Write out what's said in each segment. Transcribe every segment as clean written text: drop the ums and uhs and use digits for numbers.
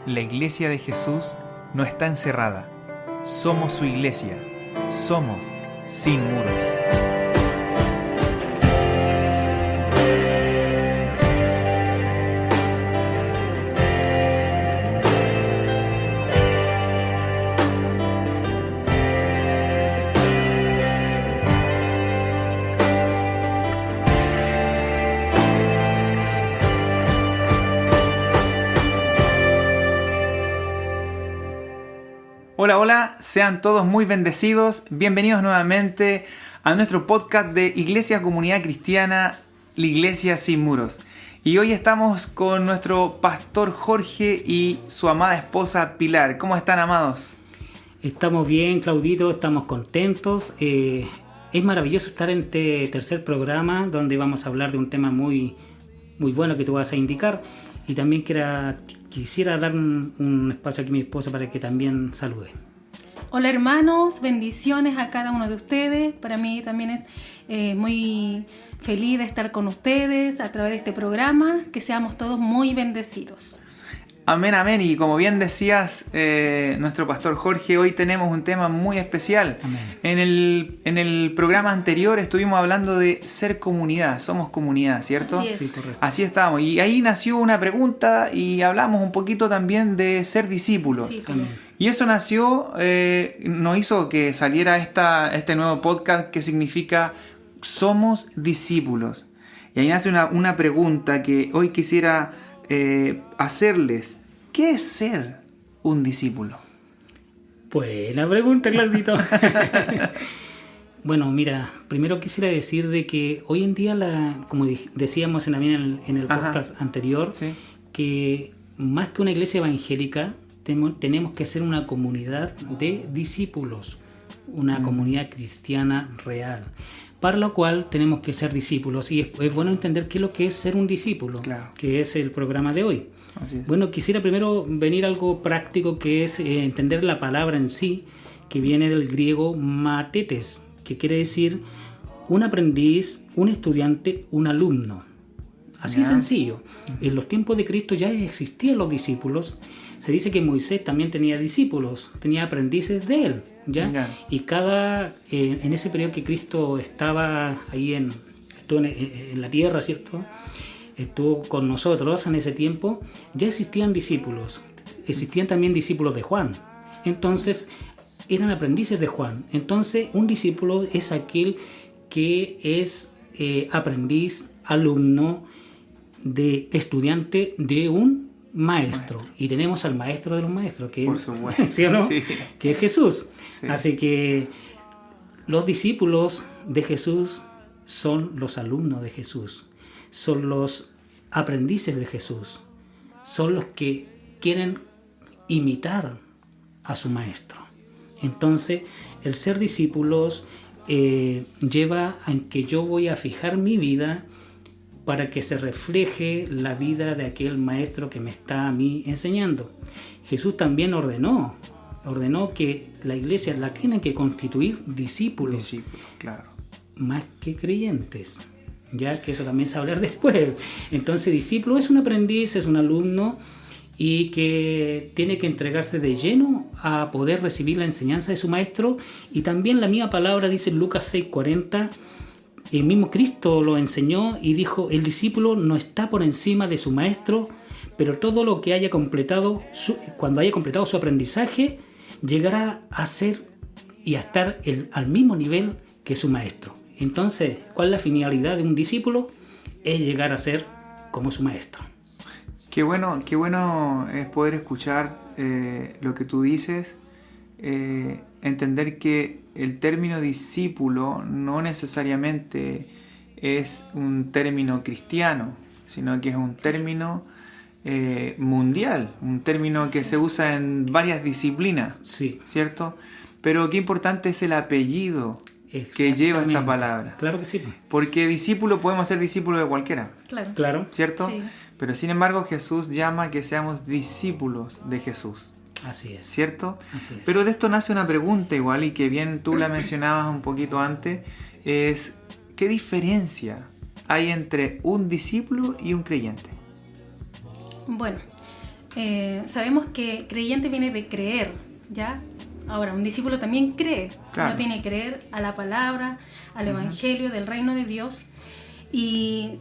La Iglesia de Jesús no está encerrada. Somos su iglesia. Somos sin muros. Hola, hola, sean todos muy bendecidos. Bienvenidos nuevamente a nuestro podcast de Iglesia Comunidad Cristiana, la Iglesia Sin Muros. Y hoy estamos con nuestro pastor Jorge y su amada esposa Pilar. ¿Cómo están, amados? Estamos bien, Claudito, estamos contentos. Es maravilloso estar en este tercer programa donde vamos a hablar de un tema muy bueno que tú vas a indicar. Y también quisiera dar un espacio aquí a mi esposa para que también salude. Hola hermanos, bendiciones a cada uno de ustedes. Para mí también es muy feliz de estar con ustedes a través de este programa. Que seamos todos muy bendecidos. Amén, amén. Y como bien decías, nuestro pastor Jorge, hoy tenemos un tema muy especial. Amén. En el programa anterior estuvimos hablando de ser comunidad. Somos comunidad, ¿cierto? Así es. Sí, correcto. Así estábamos. Y ahí nació una pregunta y hablamos un poquito también de ser discípulos. Sí, Amén. Y eso nació, nos hizo que saliera este nuevo podcast que significa Somos discípulos. Y ahí nace una pregunta que hoy quisiera hacerles. ¿Qué es ser un discípulo? Buena pregunta, Claudito. Bueno, mira, primero quisiera decir de que hoy en día, como decíamos también en el podcast anterior, Sí. que más que una iglesia evangélica, tenemos que ser una comunidad de discípulos, una comunidad cristiana real, para lo cual tenemos que ser discípulos. Y es bueno entender qué es lo que es ser un discípulo, Claro. que es el programa de hoy. Así es. Bueno, quisiera primero venir a algo práctico, que es entender la palabra en sí, que viene del griego matetes, que quiere decir un aprendiz, un estudiante, un alumno. Así Ya. sencillo. En los tiempos de Cristo ya existían los discípulos. Se dice que Moisés también tenía discípulos, tenía aprendices de él, ¿ya? Ya. Y en ese periodo que Cristo estaba ahí estuvo en la tierra, ¿cierto? Estuvo con nosotros en ese tiempo, ya existían discípulos. Existían también discípulos de Juan. Entonces, eran aprendices de Juan. Entonces, un discípulo es aquel que es aprendiz, alumno, de estudiante de un maestro. Y tenemos al maestro de los maestros, que Por es, supuesto. ¿sí o no? Sí. Que es Jesús. Sí. Así que los discípulos de Jesús son los alumnos de Jesús, son los aprendices de Jesús, son los que quieren imitar a su maestro. Entonces, el ser discípulos lleva a que yo voy a fijar mi vida para que se refleje la vida de aquel maestro que me está a mí enseñando. Jesús también ordenó que la iglesia la tienen que constituir discípulos, Discípulos, claro. más que creyentes, ya que eso también se va a hablar después. Entonces, discípulo es un aprendiz, es un alumno, y que tiene que entregarse de lleno a poder recibir la enseñanza de su maestro. Y también la misma palabra dice en Lucas 6:40, el mismo Cristo lo enseñó y dijo: el discípulo no está por encima de su maestro, pero todo lo que haya completado, cuando haya completado su aprendizaje, llegará a ser y a estar al mismo nivel que su maestro. Entonces, ¿cuál es la finalidad de un discípulo? Es llegar a ser como su maestro. Qué bueno es poder escuchar lo que tú dices, entender que el término discípulo no necesariamente es un término cristiano, sino que es un término mundial, un término que se usa en varias disciplinas, Sí. ¿cierto? Pero qué importante es el apellido que lleva esta Exactamente. palabra. Claro que sí. Porque discípulo podemos ser discípulos de cualquiera, Claro. Claro. ¿cierto? Sí. Pero sin embargo Jesús llama que seamos discípulos de Jesús, Así es. ¿cierto? Así es. Pero de esto nace una pregunta igual, y que bien tú la mencionabas un poquito antes, es ¿qué diferencia hay entre un discípulo y un creyente? Bueno, sabemos que creyente viene de creer, ¿ya? Ahora, un discípulo también cree. Claro. Uno tiene que creer a la palabra, al evangelio del reino de Dios. Y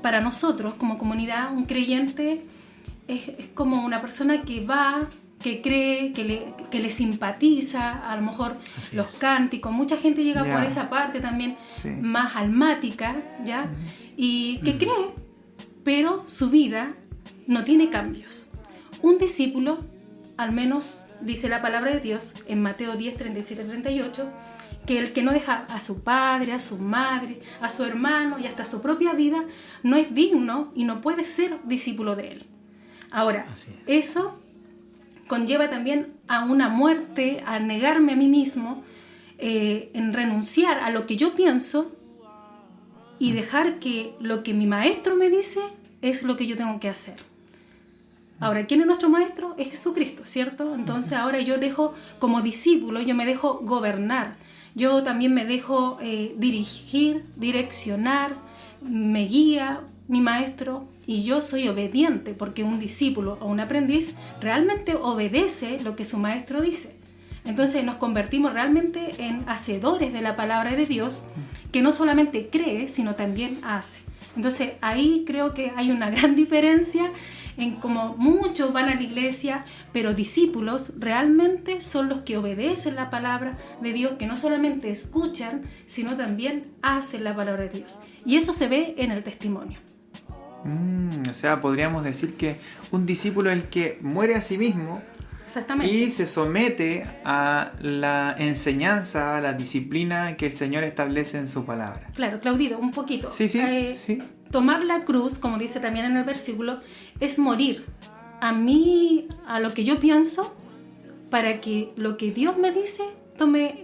para nosotros, como comunidad, un creyente es como una persona que va, que cree, que le simpatiza, a lo mejor Así los es. cánticos. Mucha gente llega Ya. por esa parte también Sí. más almática, ¿ya? Y que cree, pero su vida no tiene cambios. Un discípulo, al menos dice la palabra de Dios en Mateo 10, 37, 38, que el que no deja a su padre, a su madre, a su hermano y hasta su propia vida, no es digno y no puede ser discípulo de él. Ahora, Así es. eso conlleva también a una muerte, a negarme a mí mismo, en renunciar a lo que yo pienso y dejar que lo que mi maestro me dice es lo que yo tengo que hacer. Ahora, ¿quién es nuestro maestro? Es Jesucristo, ¿cierto? Entonces ahora yo dejo, como discípulo, yo me dejo gobernar. Yo también me dejo dirigir, direccionar, me guía mi maestro y yo soy obediente porque un discípulo o un aprendiz realmente obedece lo que su maestro dice. Entonces nos convertimos realmente en hacedores de la palabra de Dios, que no solamente cree, sino también hace. Entonces ahí creo que hay una gran diferencia en cómo muchos van a la iglesia, pero discípulos realmente son los que obedecen la palabra de Dios, que no solamente escuchan, sino también hacen la palabra de Dios. Y eso se ve en el testimonio. O sea, podríamos decir que un discípulo es el que muere a sí mismo Exactamente. y se somete a la enseñanza, a la disciplina que el Señor establece en su palabra. Claro, Claudito, un poquito. Sí, sí. Tomar la cruz, como dice también en el versículo, es morir a mí, a lo que yo pienso, para que lo que Dios me dice tome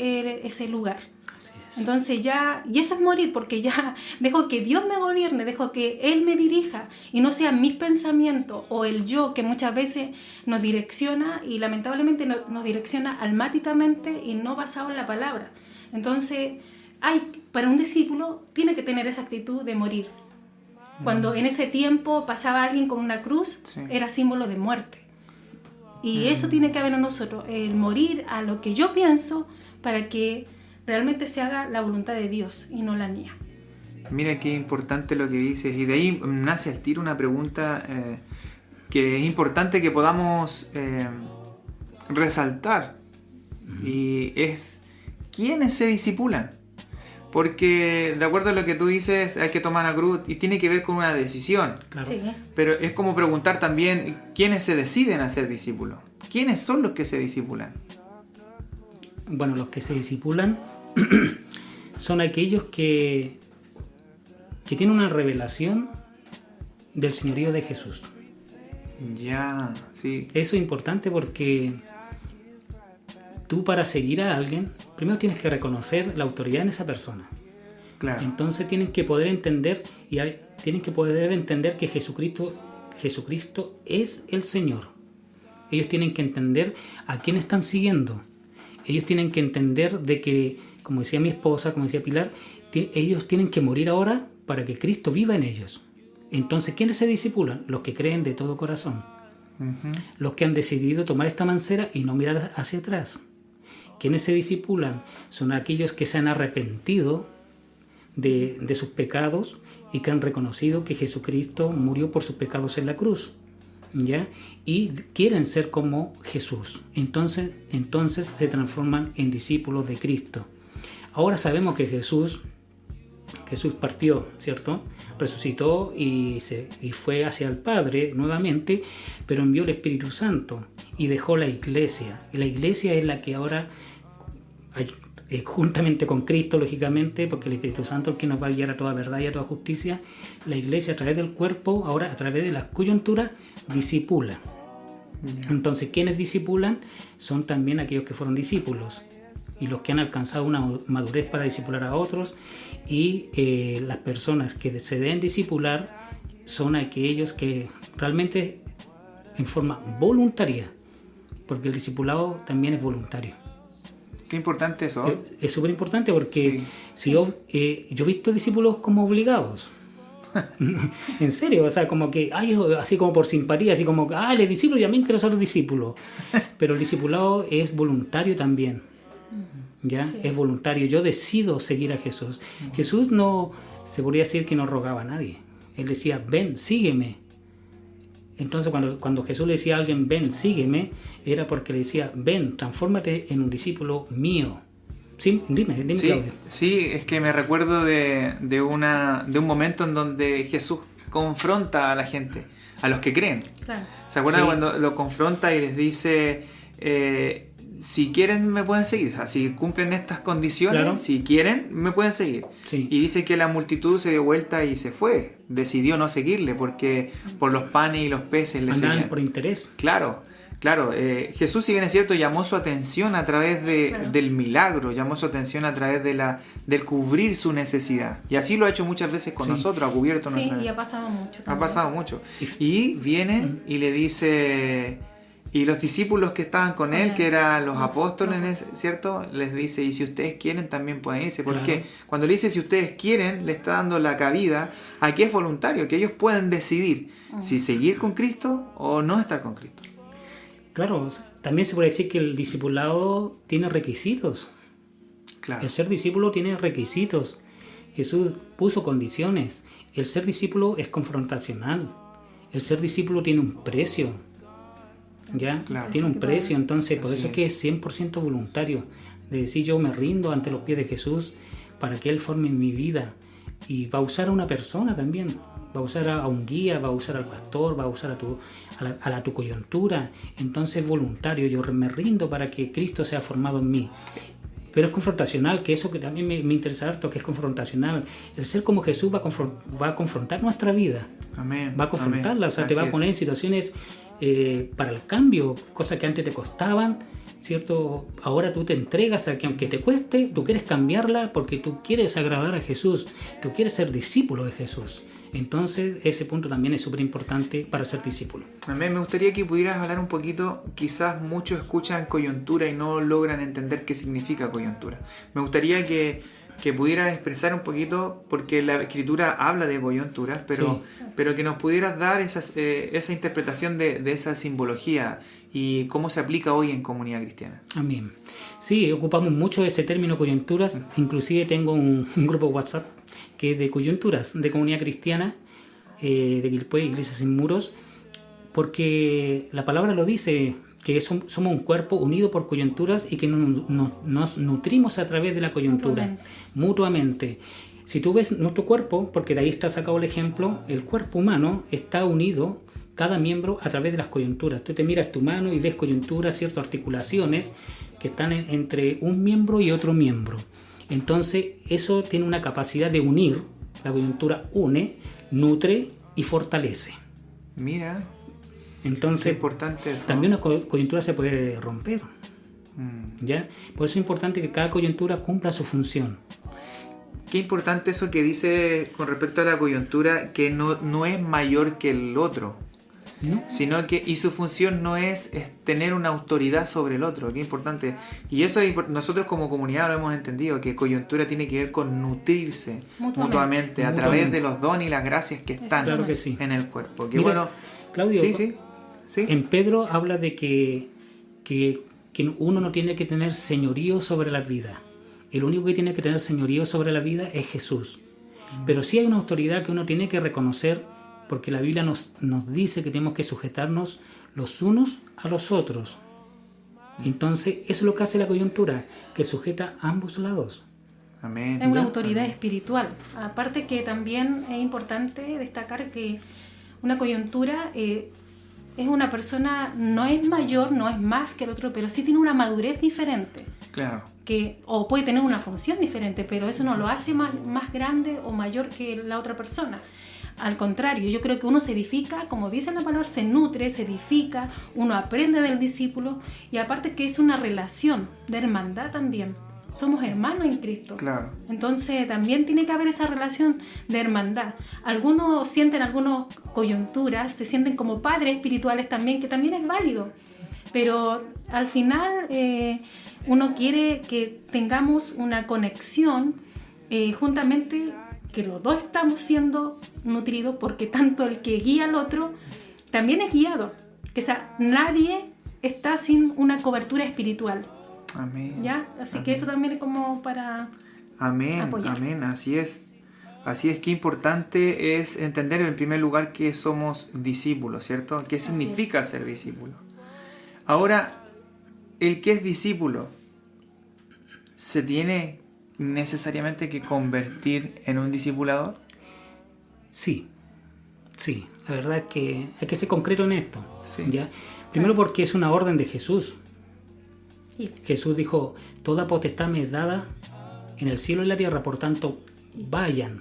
ese lugar. Así es. Entonces ya, y eso es morir, porque ya dejo que Dios me gobierne, dejo que Él me dirija y no sean mis pensamientos o el yo que muchas veces nos direcciona y lamentablemente nos direcciona almáticamente y no basado en la palabra. Entonces, para un discípulo tiene que tener esa actitud de morir. Cuando en ese tiempo pasaba alguien con una cruz, Sí. era símbolo de muerte. Y eso tiene que haber en nosotros, el morir a lo que yo pienso para que realmente se haga la voluntad de Dios y no la mía. Mira qué importante lo que dices. Y de ahí nace al tiro una pregunta que es importante que podamos resaltar. Y es, ¿quiénes se discipulan? Porque de acuerdo a lo que tú dices, hay que tomar la cruz y tiene que ver con una decisión. Claro. Sí. Pero es como preguntar también, ¿quiénes se deciden a ser discípulos? ¿Quiénes son los que se discipulan? Bueno, los que se discipulan son aquellos que tienen una revelación del señorío de Jesús. Ya, sí. Eso es importante porque tú, para seguir a alguien, primero tienes que reconocer la autoridad en esa persona. Claro. Entonces tienen que poder entender que Jesucristo es el Señor. Ellos tienen que entender a quién están siguiendo. Ellos tienen que entender de que, como decía mi esposa, como decía Pilar, ellos tienen que morir ahora para que Cristo viva en ellos. Entonces, ¿quiénes se discipulan? Los que creen de todo corazón. Ujú. Los que han decidido tomar esta mancera y no mirar hacia atrás. Quienes se discipulan son aquellos que se han arrepentido de sus pecados y que han reconocido que Jesucristo murió por sus pecados en la cruz, ¿ya? Y quieren ser como Jesús. Entonces se transforman en discípulos de Cristo. Ahora sabemos que Jesús partió, ¿cierto? Resucitó y fue hacia el Padre nuevamente, pero envió el Espíritu Santo y dejó la iglesia. Y la iglesia es la que ahora, juntamente con Cristo, lógicamente, porque el Espíritu Santo es el que nos va a guiar a toda verdad y a toda justicia, la iglesia a través del cuerpo, ahora a través de las coyunturas, discipula. Entonces, quienes discipulan son también aquellos que fueron discípulos y los que han alcanzado una madurez para discipular a otros, y las personas que se deben discipular son aquellos que realmente en forma voluntaria, porque el discipulado también es voluntario. Qué importante eso. Es súper importante porque Sí. si yo he visto discípulos como obligados. En serio, o sea, como que, ay, así como por simpatía, así como, él es discípulo, yo también quiero ser discípulo. Pero el discipulado es voluntario también, ¿ya? Sí. Es voluntario, yo decido seguir a Jesús. Jesús no, se podría decir que no rogaba a nadie. Él decía, ven, sígueme. Entonces cuando Jesús le decía a alguien, ven, sígueme, era porque le decía, ven, transfórmate en un discípulo mío. Sí, dime, Sí, Claudio. sí, es que me recuerdo de un momento en donde Jesús confronta a la gente, a los que creen. Claro. ¿Se acuerdan Sí. cuando lo confronta y les dice, si quieren me pueden seguir? O sea, si cumplen estas condiciones, Claro. si quieren me pueden seguir. Sí. Y dice que la multitud se dio vuelta y se fue. Decidió no seguirle porque por los panes y los peces le Andaban seguían. por interés. Claro. Jesús, si bien es cierto, llamó su atención a través Claro. del milagro, llamó su atención a través del cubrir su necesidad. Y así lo ha hecho muchas veces con Sí. nosotros, ha cubierto Sí, nuestra y ha necesidad. pasado mucho. Ha también. pasado mucho. Y viene y le dice, y los discípulos que estaban con él, que eran los apóstoles, ¿cierto? Les dice, y si ustedes quieren también pueden irse. Porque Claro. cuando le dice si ustedes quieren, le está dando la cabida a que es voluntario, que ellos pueden decidir si seguir con Cristo o no estar con Cristo. Claro, también se puede decir que el discipulado tiene requisitos. Claro. El ser discípulo tiene requisitos. Jesús puso condiciones. El ser discípulo es confrontacional. El ser discípulo tiene un precio. ¿Ya? Claro. Tiene un precio. Entonces, por Así eso es. que es 100% voluntario. De decir, yo me rindo ante los pies de Jesús para que Él forme mi vida. Y va a usar a una persona también. Va a usar a un guía, va a usar al pastor, va a usar a tu coyuntura. Entonces es voluntario. Yo me rindo para que Cristo sea formado en mí. Pero es confrontacional, que eso que también me interesa harto, que es confrontacional. El ser como Jesús va a confrontar nuestra vida. Amén. Va a confrontarla, Amén. o sea, te va Así a poner en es. situaciones para el cambio, cosas que antes te costaban, ¿cierto? Ahora tú te entregas a que aunque te cueste, tú quieres cambiarla porque tú quieres agradar a Jesús, tú quieres ser discípulo de Jesús. Entonces, ese punto también es súper importante para ser discípulo. Amén. Me gustaría que pudieras hablar un poquito, quizás muchos escuchan coyuntura y no logran entender qué significa coyuntura. Me gustaría que pudieras expresar un poquito, porque la escritura habla de coyunturas, pero que nos pudieras dar esa interpretación de esa simbología y cómo se aplica hoy en comunidad cristiana. Amén. Sí, ocupamos mucho ese término coyunturas. Inclusive tengo un grupo WhatsApp que es de coyunturas, de comunidad cristiana, de Quilpué, Iglesia Sin Muros, porque la palabra lo dice, que somos un cuerpo unido por coyunturas y que nos nutrimos a través de la coyuntura, mutuamente. Si tú ves nuestro cuerpo, porque de ahí está sacado el ejemplo, el cuerpo humano está unido, cada miembro, a través de las coyunturas. Tú te miras tu mano y ves coyunturas, ciertas articulaciones que están entre un miembro y otro miembro. Entonces, eso tiene una capacidad de unir, la coyuntura une, nutre y fortalece. Mira, Entonces, es importante eso. también una coyuntura se puede romper, ¿ya? Por eso es importante que cada coyuntura cumpla su función. Qué importante eso que dice con respecto a la coyuntura, que no es mayor que el otro. ¿No? Sino que, y su función no es tener una autoridad sobre el otro, qué importante. Y eso nosotros como comunidad lo hemos entendido, que coyuntura tiene que ver con nutrirse mutuamente a través de los dones y las gracias que están Claro que sí. en el cuerpo. Que Mira, bueno, Claudio, sí. en Pedro habla de que uno no tiene que tener señorío sobre la vida. El único que tiene que tener señorío sobre la vida es Jesús. Pero sí hay una autoridad que uno tiene que reconocer, porque la Biblia nos dice que tenemos que sujetarnos los unos a los otros. Entonces, eso es lo que hace la coyuntura, que sujeta a ambos lados. Amén. Es una autoridad espiritual. Aparte que también es importante destacar que una coyuntura es una persona, no es mayor, no es más que el otro, pero sí tiene una madurez diferente. Claro. O puede tener una función diferente, pero eso no lo hace más grande o mayor que la otra persona. Al contrario, yo creo que uno se edifica, como dice la palabra, se nutre, se edifica, uno aprende del discípulo, y aparte que es una relación de hermandad también. Somos hermanos en Cristo. Claro. Entonces también tiene que haber esa relación de hermandad. Algunos sienten algunas coyunturas, se sienten como padres espirituales también, que también es válido. Pero al final uno quiere que tengamos una conexión juntamente, que los dos estamos siendo nutridos, porque tanto el que guía al otro también es guiado. Que, o sea, nadie está sin una cobertura espiritual. Amén. ¿Ya? Así Amén. que eso también es como para Amén, apoyar. amén, así es. Así es que importante es entender en primer lugar que somos discípulos, ¿cierto? ¿Qué significa ser discípulo? Ahora, el que es discípulo se tiene necesariamente que convertir en un discipulador. Sí, la verdad es que hay que ser concreto en esto. Sí. ¿Ya? Primero porque es una orden de Jesús. Y Jesús dijo, toda potestad me es dada en el cielo y la tierra, por tanto, vayan,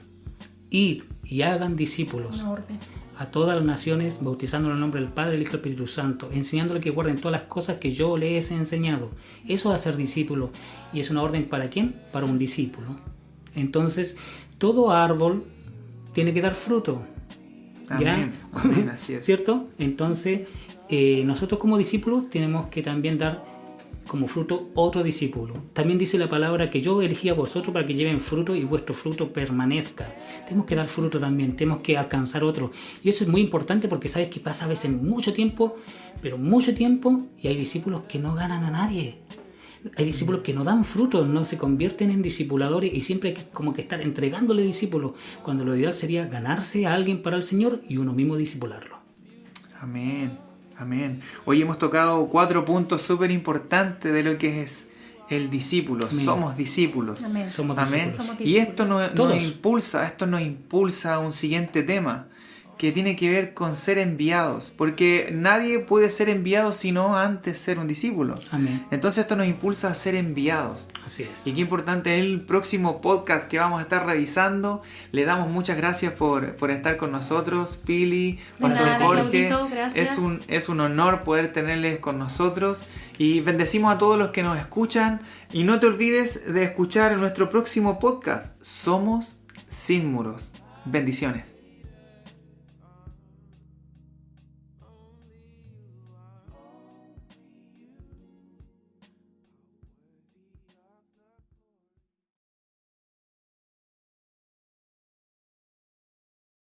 id y hagan discípulos una orden. a todas las naciones, bautizándolos en el nombre del Padre, del Hijo y del Espíritu Santo, enseñándoles que guarden todas las cosas que yo les he enseñado. Eso es hacer discípulo. ¿Y es una orden para quién? Para un discípulo. Entonces, todo árbol tiene que dar fruto. ¿Ya? Amén, amén, así es. ¿Cierto? Entonces, nosotros como discípulos tenemos que también dar como fruto otro discípulo. También dice la palabra que yo elegí a vosotros para que lleven fruto y vuestro fruto permanezca. Tenemos que dar fruto también, tenemos que alcanzar otro. Y eso es muy importante porque sabes que pasa a veces mucho tiempo, pero mucho tiempo, y hay discípulos que no ganan a nadie. Hay discípulos que no dan fruto, no se convierten en discipuladores y siempre hay que como que estar entregándole discípulos, cuando lo ideal sería ganarse a alguien para el Señor y uno mismo discipularlo. Amén, amén. Hoy hemos tocado 4 puntos súper importantes de lo que es el discípulo. Amén. Somos discípulos. Amén. Somos Amén. discípulos. Somos Y esto discípulos. nos impulsa a un siguiente tema que tiene que ver con ser enviados, porque nadie puede ser enviado sino antes ser un discípulo. Amén. Entonces esto nos impulsa a ser enviados. Así es. Y qué importante es el próximo podcast que vamos a estar revisando. Le damos muchas gracias por estar con nosotros, Pili, De Pastor nada, Jorge. Claudito, gracias. Es un honor poder tenerles con nosotros. Y bendecimos a todos los que nos escuchan. Y no te olvides de escuchar nuestro próximo podcast. Somos Sin Muros. Bendiciones.